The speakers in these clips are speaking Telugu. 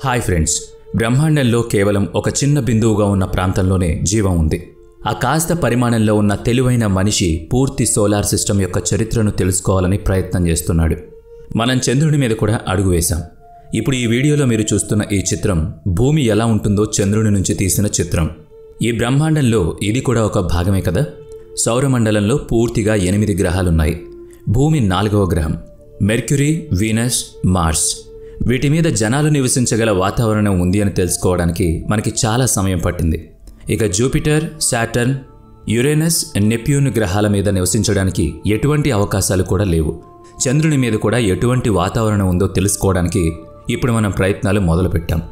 హాయ్ ఫ్రెండ్స్, బ్రహ్మాండంలో కేవలం ఒక చిన్న బిందువుగా ఉన్న ప్రాంతంలోనే జీవం ఉంది. ఆ కాస్త పరిమాణంలో ఉన్న తెలివైన మనిషి పూర్తి సోలార్ సిస్టమ్ యొక్క చరిత్రను తెలుసుకోవాలని ప్రయత్నం చేస్తున్నాడు. మనం చంద్రుడి మీద కూడా అడుగు వేశాం. ఇప్పుడు ఈ వీడియోలో మీరు చూస్తున్న ఈ చిత్రం భూమి ఎలా ఉంటుందో చంద్రుడి నుంచి తీసిన చిత్రం. ఈ బ్రహ్మాండంలో ఇది కూడా ఒక భాగమే కదా. సౌరమండలంలో పూర్తిగా 8 గ్రహాలున్నాయి. భూమి 4వ గ్రహం. Mercury, Venus, Mars. వీటి మీద జనాలు నివసించగల వాతావరణం ఉంది అని తెలుసుకోవడానికి మనకి చాలా సమయం పట్టింది. ఇక జూపిటర్, సాటర్న్, యురేనస్, నెప్ట్యూన్ గ్రహాల మీద నివసించడానికి ఎటువంటి అవకాశాలు కూడా లేవు. చంద్రుని మీద కూడా ఎటువంటి వాతావరణం ఉందో తెలుసుకోవడానికి ఇప్పుడు మనం ప్రయత్నాలు మొదలుపెట్టాం.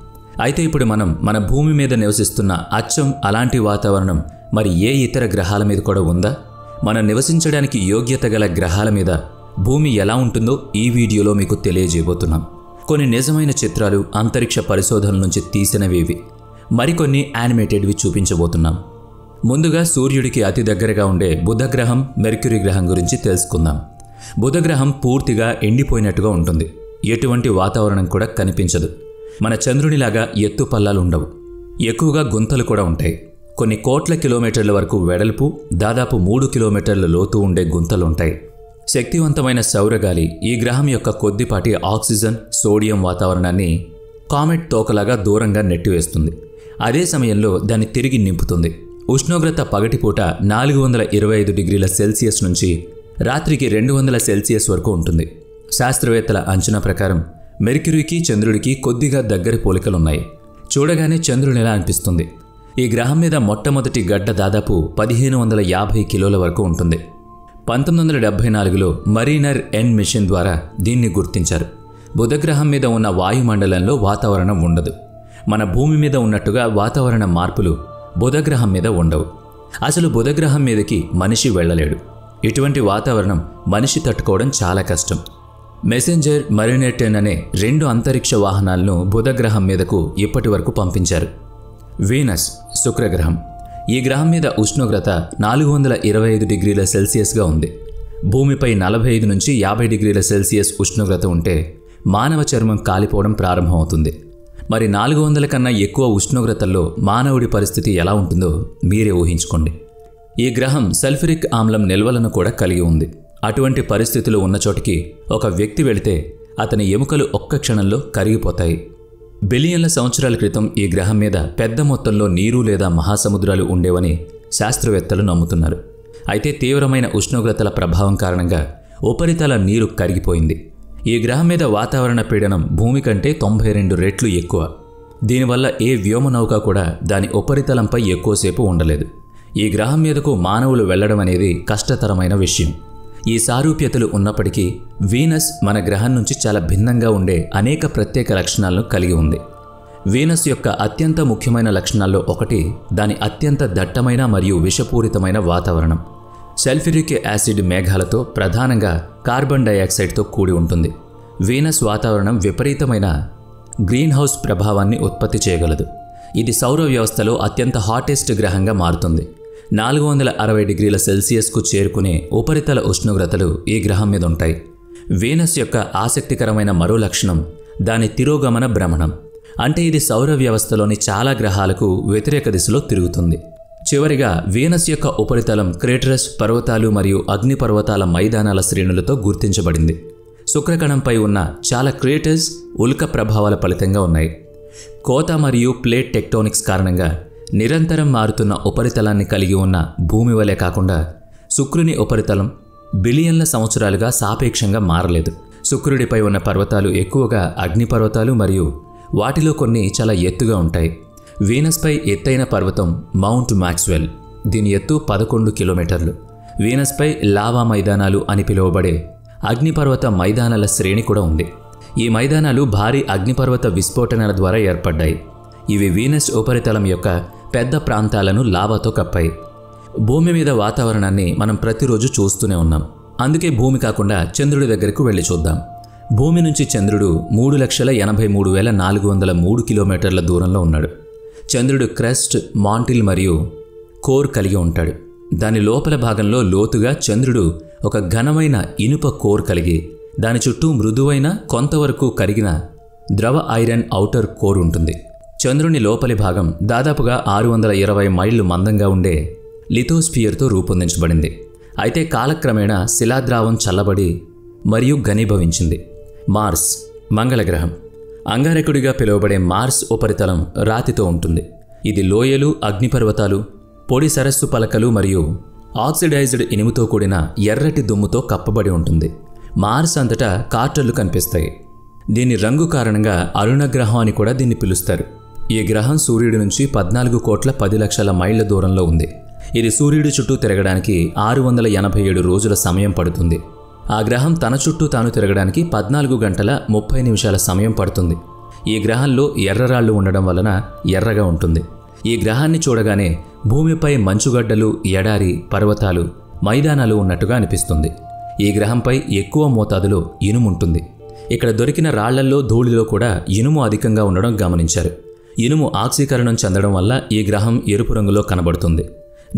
అయితే ఇప్పుడు మనం మన భూమి మీద నివసిస్తున్న అచ్చం అలాంటి వాతావరణం మరి ఏ ఇతర గ్రహాల మీద కూడా ఉందా? మనం నివసించడానికి యోగ్యత గల గ్రహాల మీద భూమి ఎలా ఉంటుందో ఈ వీడియోలో మీకు తెలియజేయబోతున్నాం. కొన్ని నిజమైన చిత్రాలు అంతరిక్ష పరిశోధనల నుంచి తీసినవి, మరికొన్ని యానిమేటెడ్వి చూపించబోతున్నాం. ముందుగా సూర్యుడికి అతి దగ్గరగా ఉండే బుధగ్రహం, మెర్క్యూరీ గ్రహం గురించి తెలుసుకుందాం. బుధగ్రహం పూర్తిగా ఎండిపోయినట్టుగా ఉంటుంది. ఎటువంటి వాతావరణం కూడా కనిపించదు. మన చంద్రునిలాగా ఎత్తు పల్లాలు ఉండవు. ఎక్కువగా గుంతలు కూడా ఉంటాయి. కొన్ని కోట్ల కిలోమీటర్ల వరకు వెడల్పు, దాదాపు 3 కిలోమీటర్ల లోతు ఉండే గుంతలుంటాయి. శక్తివంతమైన సౌరగాలి ఈ గ్రహం యొక్క కొద్దిపాటి ఆక్సిజన్, సోడియం వాతావరణాన్ని కామెట్ తోకలాగా దూరంగా నెట్టివేస్తుంది. అదే సమయంలో దాన్ని తిరిగి నింపుతుంది. ఉష్ణోగ్రత పగటిపూట 425 డిగ్రీల సెల్సియస్ నుంచి రాత్రికి 200 సెల్సియస్ వరకు ఉంటుంది. శాస్త్రవేత్తల అంచనా ప్రకారం మెర్క్యూరీకి చంద్రుడికి కొద్దిగా దగ్గరి పోలికలున్నాయి. చూడగానే చంద్రుని ఎలా అనిపిస్తుంది. ఈ గ్రహం మీద మొట్టమొదటి గడ్డ దాదాపు 1550 కిలోల వరకు ఉంటుంది. 1974లో మరీనర్ ఎన్ మిషన్ ద్వారా దీన్ని గుర్తించారు. బుధగ్రహం మీద ఉన్న వాయుమండలంలో వాతావరణం ఉండదు. మన భూమి మీద ఉన్నట్టుగా వాతావరణ మార్పులు బుధగ్రహం మీద ఉండవు. అసలు బుధగ్రహం మీదకి మనిషి వెళ్ళలేడు. ఇటువంటి వాతావరణం మనిషి తట్టుకోవడం చాలా కష్టం. మెసెంజర్, మరీనర్ 10 అనే 2 అంతరిక్ష వాహనాలను బుధగ్రహం మీదకు ఇప్పటి వరకు పంపించారు. వీనస్, శుక్రగ్రహం. ఈ గ్రహం మీద ఉష్ణోగ్రత 425 డిగ్రీల సెల్సియస్గా ఉంది. భూమిపై 45 నుంచి 50 డిగ్రీల సెల్సియస్ ఉష్ణోగ్రత ఉంటే మానవ చర్మం కాలిపోవడం ప్రారంభమవుతుంది. మరి 400 కన్నా ఎక్కువ ఉష్ణోగ్రతల్లో మానవుడి పరిస్థితి ఎలా ఉంటుందో మీరే ఊహించుకోండి. ఈ గ్రహం సల్ఫ్యూరిక్ ఆమ్లం నిల్వలను కూడా కలిగి ఉంది. అటువంటి పరిస్థితులు ఉన్న చోటికి ఒక వ్యక్తి వెళితే అతని ఎముకలు ఒక్క క్షణంలో కరిగిపోతాయి. బిలియన్ల సంవత్సరాల క్రితం ఈ గ్రహం మీద పెద్ద మొత్తంలో నీరు లేదా మహాసముద్రాలు ఉండేవని శాస్త్రవేత్తలు నమ్ముతున్నారు. అయితే తీవ్రమైన ఉష్ణోగ్రతల ప్రభావం కారణంగా ఉపరితల నీరు కరిగిపోయింది. ఈ గ్రహం మీద వాతావరణ పీడనం భూమి కంటే 92 రెట్లు ఎక్కువ. దీనివల్ల ఏ వ్యోమనౌక కూడా దాని ఉపరితలంపై ఎక్కువసేపు ఉండలేదు. ఈ గ్రహం మీదకు మానవులు వెళ్లడం అనేది కష్టతరమైన విషయం. ఈ సారూప్యతలు ఉన్నప్పటికీ వీనస్ మన గ్రహం నుంచి చాలా భిన్నంగా ఉండే అనేక ప్రత్యేక లక్షణాలను కలిగి ఉంది. వీనస్ యొక్క అత్యంత ముఖ్యమైన లక్షణాల్లో ఒకటి దాని అత్యంత దట్టమైన మరియు విషపూరితమైన వాతావరణం. సల్ఫ్యూరిక్ యాసిడ్ మేఘాలతో, ప్రధానంగా కార్బన్ డయాక్సైడ్తో కూడి ఉంటుంది. వీనస్ వాతావరణం విపరీతమైన గ్రీన్ హౌస్ ప్రభావాన్ని ఉత్పత్తి చేయగలదు. ఇది సౌర వ్యవస్థలో అత్యంత హాటెస్ట్ గ్రహంగా మారుతుంది. 460 డిగ్రీల సెల్సియస్కు చేరుకునే ఉపరితల ఉష్ణోగ్రతలు ఈ గ్రహం మీద ఉంటాయి. వీనస్ యొక్క ఆసక్తికరమైన మరో లక్షణం దాని తిరోగమన భ్రమణం. అంటే ఇది సౌర వ్యవస్థలోని చాలా గ్రహాలకు వ్యతిరేక దిశలో తిరుగుతుంది. చివరిగా వీనస్ యొక్క ఉపరితలం క్రేటరస్, పర్వతాలు మరియు అగ్నిపర్వతాల మైదానాల శ్రేణులతో గుర్తించబడింది. శుక్రకణంపై ఉన్న చాలా క్రేటర్స్ ఉల్క ప్రభావాల ఫలితంగా ఉన్నాయి. కోత మరియు ప్లేట్ టెక్టోనిక్స్ కారణంగా నిరంతరం మారుతున్న ఉపరితలాన్ని కలిగి ఉన్న భూమి వలె కాకుండా శుక్రుని ఉపరితలం బిలియన్ల సంవత్సరాలుగా సాపేక్షంగా మారలేదు. శుక్రుడిపై ఉన్న పర్వతాలు ఎక్కువగా అగ్నిపర్వతాలు మరియు వాటిలో కొన్ని చాలా ఎత్తుగా ఉంటాయి. వీనస్పై ఎత్తైన పర్వతం మౌంట్ మ్యాక్స్వెల్. దీని ఎత్తు 11 కిలోమీటర్లు. వీనస్పై లావా మైదానాలు అని పిలువబడే అగ్నిపర్వత మైదానాల శ్రేణి కూడా ఉంది. ఈ మైదానాలు భారీ అగ్నిపర్వత విస్ఫోటనాల ద్వారా ఏర్పడ్డాయి. ఇవి వీనస్ ఉపరితలం యొక్క పెద్ద ప్రాంతాలను లావాతో కప్పాయి. భూమి మీద వాతావరణాన్ని మనం ప్రతిరోజు చూస్తూనే ఉన్నాం. అందుకే భూమి కాకుండా చంద్రుడి దగ్గరకు వెళ్ళి చూద్దాం. భూమి నుంచి చంద్రుడు 3,83,403 కిలోమీటర్ల దూరంలో ఉన్నాడు. చంద్రుడు క్రెస్ట్, మాంటిల్ మరియు కోర్ కలిగి ఉంటాడు. దాని లోపల భాగంలో లోతుగా చంద్రుడు ఒక ఘనమైన ఇనుప కోర్ కలిగి దాని చుట్టూ మృదువైన, కొంతవరకు కరిగిన ద్రవ ఐరన్ ఔటర్ కోర్ ఉంటుంది. చంద్రుని లోపలి భాగం దాదాపుగా 620 మైళ్ళు మందంగా ఉండే లిథోస్ఫియర్తో రూపొందించబడింది. అయితే కాలక్రమేణా శిలాద్రావం చల్లబడి మరియు ఘనీభవించింది. మార్స్ మంగళగ్రహం. అంగారకుడిగా పిలువబడే మార్స్ ఉపరితలం రాతితో ఉంటుంది. ఇది లోయలు, అగ్నిపర్వతాలు, పొడి సరస్సు పలకలు మరియు ఆక్సిడైజ్డ్ ఇనుముతో కూడిన ఎర్రటి దుమ్ముతో కప్పబడి ఉంటుంది. మార్స్ అంతటా కార్టర్లు కనిపిస్తాయి. దీని రంగు కారణంగా అరుణగ్రహం అని కూడా దీన్ని పిలుస్తారు. ఈ గ్రహం సూర్యుడి నుంచి 14,10,00,000 మైళ్ళ దూరంలో ఉంది. ఇది సూర్యుడి చుట్టూ తిరగడానికి 687 రోజుల సమయం పడుతుంది. ఆ గ్రహం తన చుట్టూ తాను తిరగడానికి 14 గంటల 30 నిమిషాల సమయం పడుతుంది. ఈ గ్రహంలో ఎర్రరాళ్లు ఉండడం వలన ఎర్రగా ఉంటుంది. ఈ గ్రహాన్ని చూడగానే భూమిపై మంచుగడ్డలు, ఎడారి, పర్వతాలు, మైదానాలు ఉన్నట్టుగా అనిపిస్తుంది. ఈ గ్రహంపై ఎక్కువ మోతాదులో ఇనుము ఉంటుంది. ఇక్కడ దొరికిన రాళ్లల్లో, ధూళిలో కూడా ఇనుము అధికంగా ఉండడం గమనించారు. ఇనుము ఆక్సీకరణం చెందడం వల్ల ఈ గ్రహం ఎరుపు రంగులో కనబడుతుంది.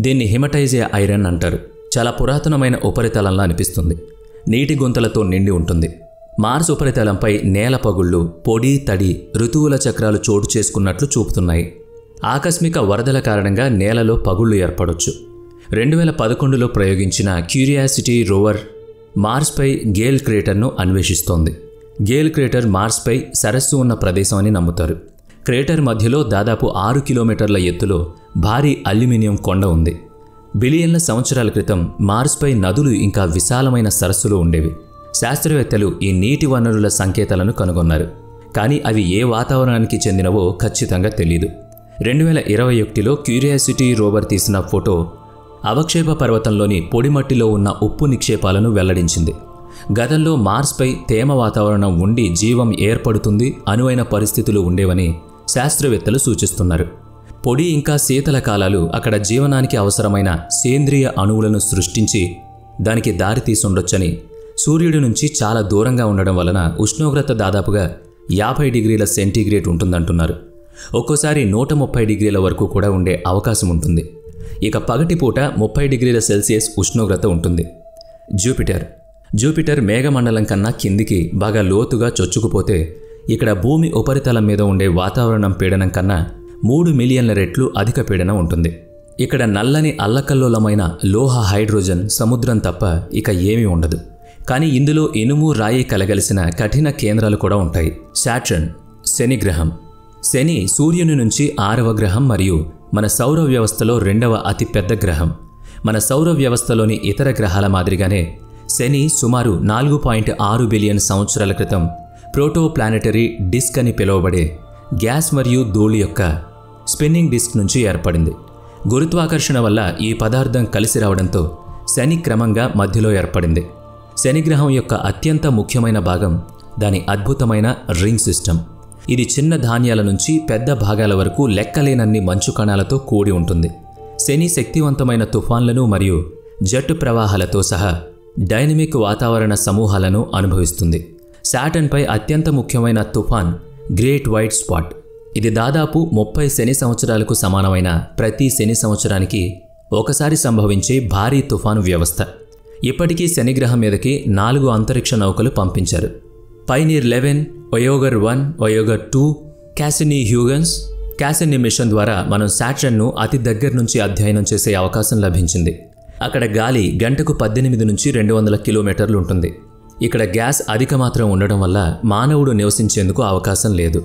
దీన్ని హిమటైజే ఐరన్ అంటారు. చాలా పురాతనమైన ఉపరితలంలా అనిపిస్తుంది. నీటి గుంతలతో నిండి ఉంటుంది. మార్స్ ఉపరితలంపై నేల పగుళ్లు, పొడి, తడి, ఋతువుల చక్రాలు చోటు చేసుకున్నట్లు చూపుతున్నాయి. ఆకస్మిక వరదల కారణంగా నేలలో పగుళ్లు ఏర్పడొచ్చు. 2011లో ప్రయోగించిన క్యూరియాసిటీ రోవర్ మార్స్పై గేల్ క్రేటర్ను అన్వేషిస్తోంది. గేల్ క్రేటర్ మార్స్పై సరస్సు ఉన్న ప్రదేశం అని నమ్ముతారు. క్రేటర్ మధ్యలో దాదాపు 6 కిలోమీటర్ల ఎత్తులో భారీ అల్యూమినియం కొండ ఉంది. బిలియన్ల సంవత్సరాల క్రితం మార్స్పై నదులు ఇంకా విశాలమైన సరస్సులు ఉండేవి. శాస్త్రవేత్తలు ఈ నీటి వనరుల సంకేతాలను కనుగొన్నారు. కానీ అవి ఏ వాతావరణానికి చెందినవో ఖచ్చితంగా తెలియదు. 2021లో క్యూరియాసిటీ రోవర్ తీసిన ఫోటో అవక్షేప పర్వతంలోని పొడిమట్టిలో ఉన్న ఉప్పు నిక్షేపాలను వెల్లడించింది. గతంలో మార్స్పై తేమ వాతావరణం ఉండి జీవం ఏర్పడుతుంది, అనువైన పరిస్థితులు ఉండేవని శాస్త్రవేత్తలు సూచిస్తున్నారు. పొడి ఇంకా శీతల కాలాలు అక్కడ జీవనానికి అవసరమైన సేంద్రియ అణువులను సృష్టించి దానికి దారి తీసుండొచ్చని, సూర్యుడి నుంచి చాలా దూరంగా ఉండడం వలన ఉష్ణోగ్రత దాదాపుగా 50 డిగ్రీల సెంటీగ్రేడ్ ఉంటుందంటున్నారు. ఒక్కోసారి 130 డిగ్రీల వరకు కూడా ఉండే అవకాశం ఉంటుంది. ఇక పగటిపూట 30 డిగ్రీల సెల్సియస్ ఉష్ణోగ్రత ఉంటుంది. జూపిటర్ మేఘమండలం కన్నా కిందికి బాగా లోతుగా చొచ్చుకుపోతే ఇక్కడ భూమి ఉపరితలం మీద ఉండే వాతావరణం పీడనం కన్నా 3 మిలియన్ల రెట్లు అధిక పీడనం ఉంటుంది. ఇక్కడ నల్లని అల్లకల్లోలమైన లోహ హైడ్రోజన్ సముద్రం తప్ప ఇక ఏమీ ఉండదు. కానీ ఇందులో ఇనుము, రాయి కలగలిసిన కఠిన కేంద్రాలు కూడా ఉంటాయి. సాటర్న్ శని గ్రహం. శని సూర్యుని నుంచి 6వ గ్రహం మరియు మన సౌర వ్యవస్థలో 2వ అతిపెద్ద గ్రహం. మన సౌర వ్యవస్థలోని ఇతర గ్రహాల మాదిరిగానే శని సుమారు 4.6 బిలియన్ సంవత్సరాల క్రితం ప్రోటోప్లానెటరీ డిస్క్ అని పిలువబడే గ్యాస్ మరియు ధూళి యొక్క స్పిన్నింగ్ డిస్క్ నుంచి ఏర్పడింది. గురుత్వాకర్షణ వల్ల ఈ పదార్థం కలిసి రావడంతో శని క్రమంగా మధ్యలో ఏర్పడింది. శని గ్రహం యొక్క అత్యంత ముఖ్యమైన భాగం దాని అద్భుతమైన రింగ్ సిస్టమ్. ఇది చిన్న ధాన్యాల నుంచి పెద్ద భాగాల వరకు లెక్కలేనన్ని మంచు కణాలతో కూడి ఉంటుంది. శని శక్తివంతమైన తుఫాన్లను మరియు జట్టు ప్రవాహాలతో సహా డైనమిక్ వాతావరణ సమూహాలను అనుభవిస్తుంది. సాటర్న్పై అత్యంత ముఖ్యమైన తుఫాన్ గ్రేట్ వైట్ స్పాట్. ఇది దాదాపు 30 శని సంవత్సరాలకు సమానమైన ప్రతి శని సంవత్సరానికి ఒకసారి సంభవించే భారీ తుఫాను వ్యవస్థ. ఇప్పటికీ శని గ్రహం మీదకి 4 అంతరిక్ష నౌకలు పంపించారు. పైనీర్ 11, వయోగర్ 1, వయోగర్ 2, క్యాసినీ మిషన్ ద్వారా మనం సాటర్న్ను అతి దగ్గర నుంచి అధ్యయనం చేసే అవకాశం లభించింది. అక్కడ గాలి గంటకు 18 నుంచి 200 కిలోమీటర్లు ఉంటుంది. ఇక్కడ గ్యాస్ అధిక మాత్రం ఉండడం వల్ల మానవుడు నివసించేందుకు అవకాశం లేదు.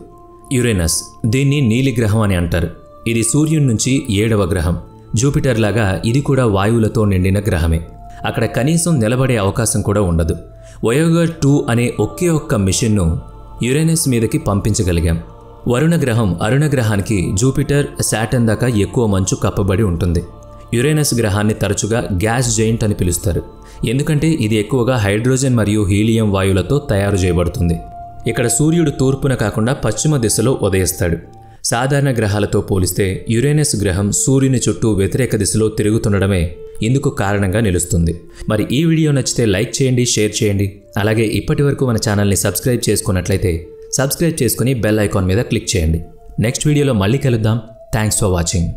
యురేనస్, దీన్ని నీలి గ్రహం అని అంటారు. ఇది సూర్యుడి నుంచి 7వ గ్రహం. జూపిటర్ లాగా ఇది కూడా వాయువులతో నిండిన గ్రహమే. అక్కడ కనీసం నిలబడే అవకాశం కూడా ఉండదు. వయోగర్ 2 అనే ఒకే ఒక్క మిషన్ను యురేనస్ మీదకి పంపించగలిగాం. వరుణ గ్రహం అరుణగ్రహానికి జూపిటర్, సాటర్న్ దాకా ఎక్కువ మంచు కప్పబడి ఉంటుంది. యురేనస్ గ్రహాన్ని తరచుగా గ్యాస్ జైంట్ అని పిలుస్తారు. ఎందుకంటే ఇది ఎక్కువగా హైడ్రోజన్ మరియు హీలియం వాయువులతో తయారు చేయబడుతుంది. ఇక్కడ సూర్యుడు తూర్పున కాకుండా పశ్చిమ దిశలో ఉదయిస్తాడు. సాధారణ గ్రహాలతో పోలిస్తే యురేనస్ గ్రహం సూర్యుని చుట్టూ వ్యతిరేక దిశలో తిరుగుతుండడమే ఇందుకు కారణంగా నిలుస్తుంది. మరి ఈ వీడియో నచ్చితే లైక్ చేయండి, షేర్ చేయండి. అలాగే ఇప్పటివరకు మన ఛానల్ని సబ్స్క్రైబ్ చేసుకున్నట్లయితే సబ్స్క్రైబ్ చేసుకుని బెల్ ఐకాన్ మీద క్లిక్ చేయండి. నెక్స్ట్ వీడియోలో మళ్ళీ కలుద్దాం. Thanks for watching.